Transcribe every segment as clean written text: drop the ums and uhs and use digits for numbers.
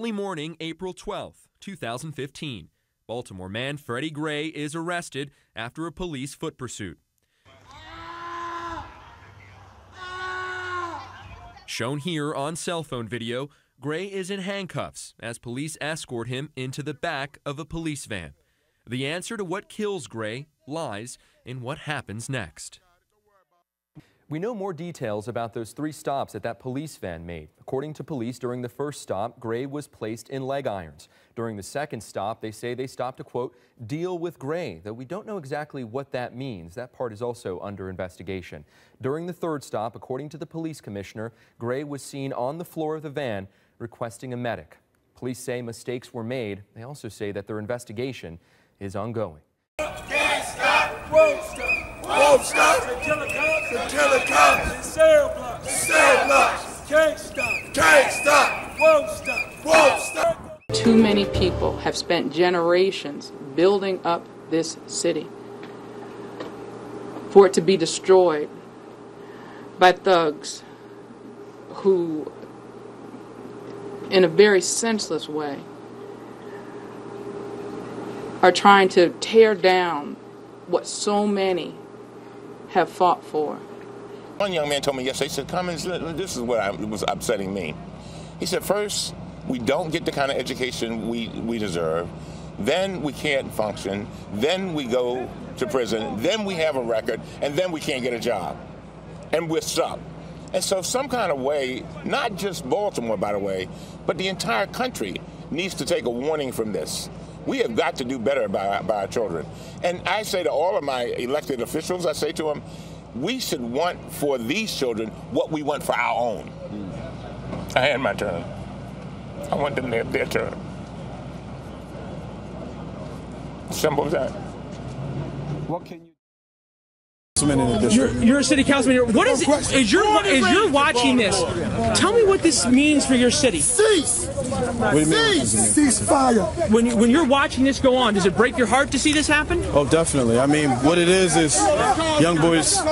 Early morning, April 12, 2015. Baltimore man Freddie Gray is arrested after a police foot pursuit. Shown here on cell phone video, Gray is in handcuffs as police escort him into the back of a police van. The answer to what kills Gray lies in what happens next. We know more details about those 3 stops that police van made. According to police, during the first stop, Gray was placed in leg irons. During the second stop, they say they stopped to, quote, deal with Gray, though we don't know exactly what that means. That part is also under investigation. During the third stop, according to the police commissioner, Gray was seen on the floor of the van requesting a medic. Police say mistakes were made. They also say that their investigation is ongoing. Can't stop, won't stop, won't stop until it comes. Cell blocks, can't stop, won't stop. Too many people have spent generations building up this city for it to be destroyed by thugs who, in a very senseless way, are trying to tear down what so many have fought for. One young man told me yesterday, he said, Cummins, this is what was upsetting me. He said, first, we don't get the kind of education we deserve, then we can't function, then we go to prison, then we have a record, and then we can't get a job. And we're stuck. And so some kind of way, not just Baltimore, by the way, but the entire country needs to take a warning from this. We have got to do better by our children. And I say to all of my elected officials, I say to them, we should want for these children what we want for our own. I had my turn. I want them to have their turn. Simple as that. What can you? You're a city councilman. What is it? As you're watching this, tell me what this means for your city. Cease! What do you mean? Cease fire! When you're watching this go on, does it break your heart to see this happen? Oh, definitely. I mean, what it is young boys,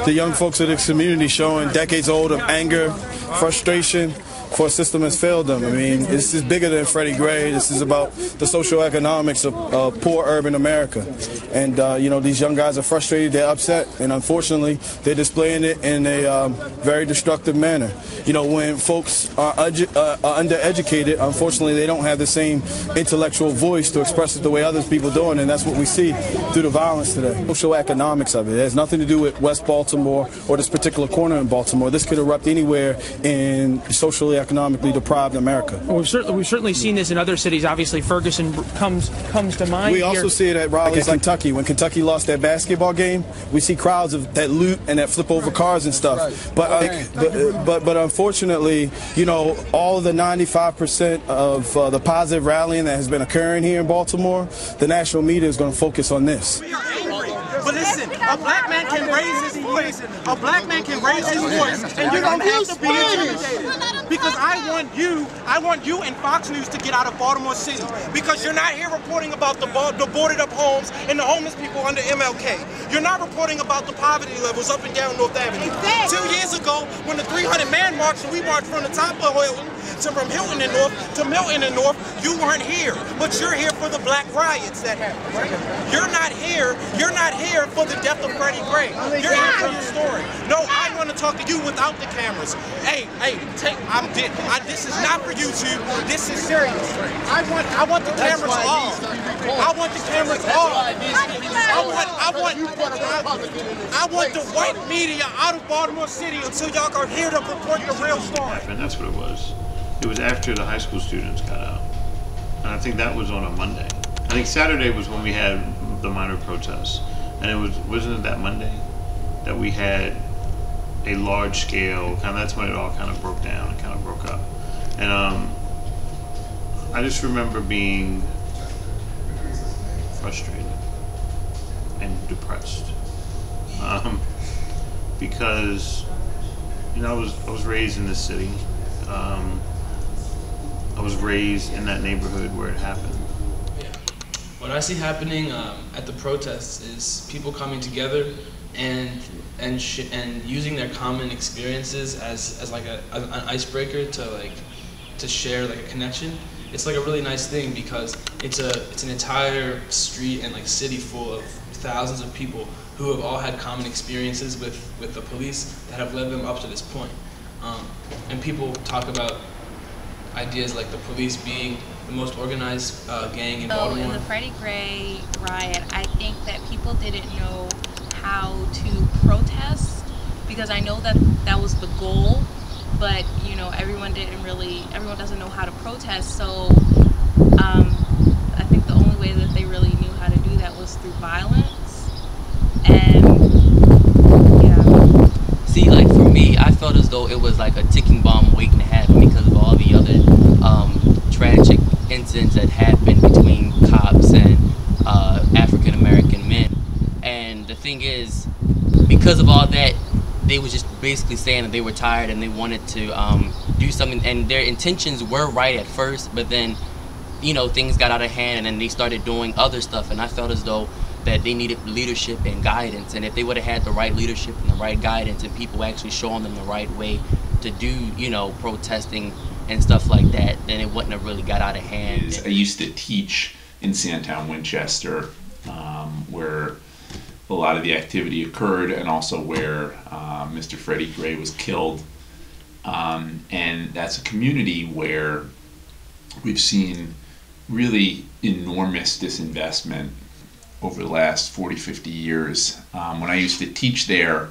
the young folks of this community showing decades old of anger, frustration for a system has failed them. I mean, this is bigger than Freddie Gray. This is about the social economics of poor urban America. And, you know, these young guys are frustrated, they're upset, and unfortunately, they're displaying it in a very destructive manner. You know, when folks are undereducated, unfortunately, they don't have the same intellectual voice to express it the way other people do, and that's what we see through the violence today. Social economics of it. It has nothing to do with West Baltimore or this particular corner in Baltimore. This could erupt anywhere in socially economically deprived America. Well, we've certainly seen this in other cities. Obviously, Ferguson comes to mind. We also see it at rallies like Kentucky. When Kentucky lost their basketball game, we see crowds of that loot and that flip over cars and stuff. But unfortunately, you know, all of the 95% of the positive rallying that has been occurring here in Baltimore, the national media is going to focus on this. But listen, a black man can raise his voice. A black man can raise his voice, and you don't have to be intimidated. Because I want you and Fox News to get out of Baltimore City. Because you're not here reporting about the boarded up homes and the homeless people under MLK. You're not reporting about the poverty levels up and down North Avenue. 2 years ago, when the 300-man march, and we marched from the top of Hilton to from Hilton and North to Milton and North, you weren't here. But you're here for the black riots that happened. Right? You're not here for the death of Freddie Gray. You're here for your story. No, I want to talk to you without the cameras. Hey, this is not for YouTube. This is serious. I want the cameras off. I want the cameras off. I want the white media out of Baltimore City until y'all are here to report the real story. And that's what it was. It was after the high school students got out. And I think that was on a Monday. I think Saturday was when we had the minor protests. And wasn't it that Monday that we had a large scale, that's when it all kind of broke down and kind of broke up. And I just remember being frustrated and depressed. Because, you know, I was raised in this city. I was raised in that neighborhood where it happened. What I see happening at the protests is people coming together and using their common experiences as like an icebreaker to share like a connection. it's like a really nice thing because it's an entire street and like city full of thousands of people who have all had common experiences with the police that have led them up to this point. And people talk about ideas like the police being the most organized gang in Baltimore. So in the Freddie Gray riot, I think that people didn't know how to protest, because I know that that was the goal, but you know, everyone doesn't know how to protest. So I think the only way that they really knew how to do that was through violence. And yeah. See, like for me, I felt as though it was like a ticking bomb waiting to happen because of all the other tragic incidents that happened between cops and African American men. And the thing is, because of all that, they was just basically saying that they were tired and they wanted to do something, and their intentions were right at first, but then, you know, things got out of hand and then they started doing other stuff, and I felt as though that they needed leadership and guidance, and if they would have had the right leadership and the right guidance and people actually showing them the right way to do, you know, protesting and stuff like that, then it wouldn't have really got out of hand. I used to teach in Sandtown, Winchester, where a lot of the activity occurred, and also where Mr. Freddie Gray was killed. And that's a community where we've seen really enormous disinvestment over the last 40, 50 years. When I used to teach there,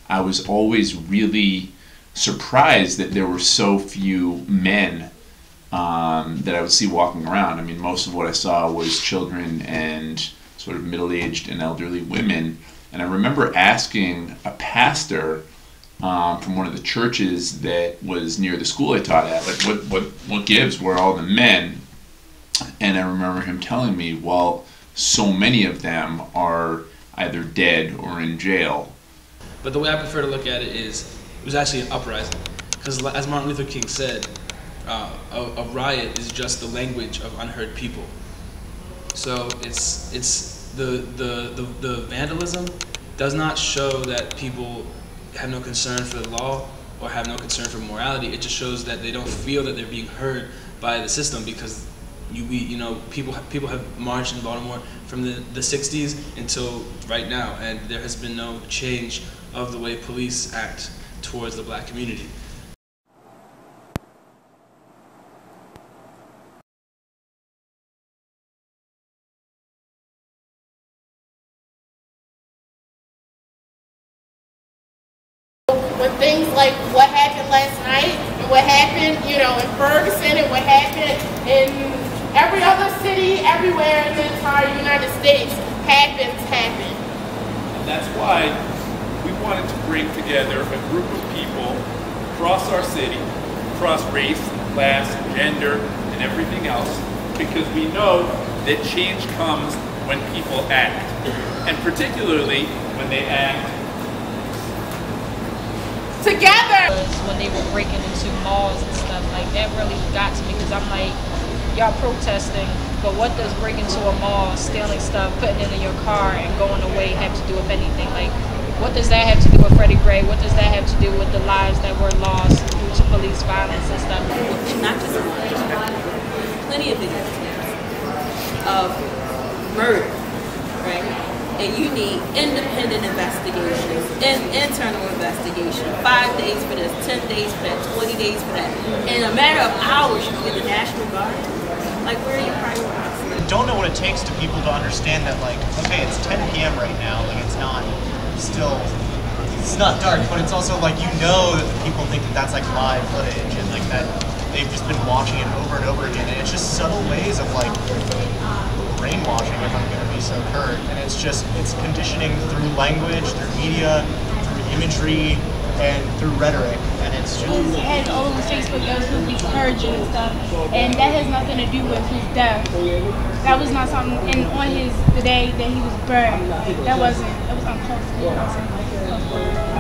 I was always really surprised that there were so few men that I would see walking around. I mean, most of what I saw was children and sort of middle-aged and elderly women. And I remember asking a pastor from one of the churches that was near the school I taught at, like, what gives? Where are all the men? And I remember him telling me, well, so many of them are either dead or in jail. But the way I prefer to look at it is, it was actually an uprising. Because as Martin Luther King said, a riot is just the language of unheard people. So it's the vandalism does not show that people have no concern for the law or have no concern for morality. It just shows that they don't feel that they're being heard by the system, because people have marched in Baltimore from the 60s until right now, and there has been no change of the way police act towards the black community. When things like what happened last night, and what happened, in Ferguson, and what happened in every other city, everywhere in the entire United States happen. And that's why we wanted to bring together a group of people across our city, across race, class, gender, and everything else, because we know that change comes when people act, and particularly when they act together. When they were breaking into malls and stuff, like that really got to me, because I'm like, y'all protesting, but what does breaking into a mall, stealing stuff, putting it in your car and going away have to do with anything? Like, what does that have to do with Freddie Gray? What does that have to do with the lives that were lost due to police violence and stuff? Not just plenty of examples of murder, right? And you need independent investigations, internal investigation, 5 days for this, 10 days for that, 20 days for that. In a matter of hours, you get the National Guard. Like, where are you prioritizing? I don't know what it takes to people to understand that, like, okay, it's 10 p.m. right now, like, it's not dark, but it's also like, that the people think that that's like live footage, and like that they've just been watching it over and over again, and it's just subtle ways of like brainwashing, if I'm going to be so curt, and it's conditioning through language, through media, through imagery, and through rhetoric, and it's just... And all over Facebook, there was supposed to be purging and stuff, and that has nothing to do with his death. That was not something, and on the day that he was burned, that was uncalled for.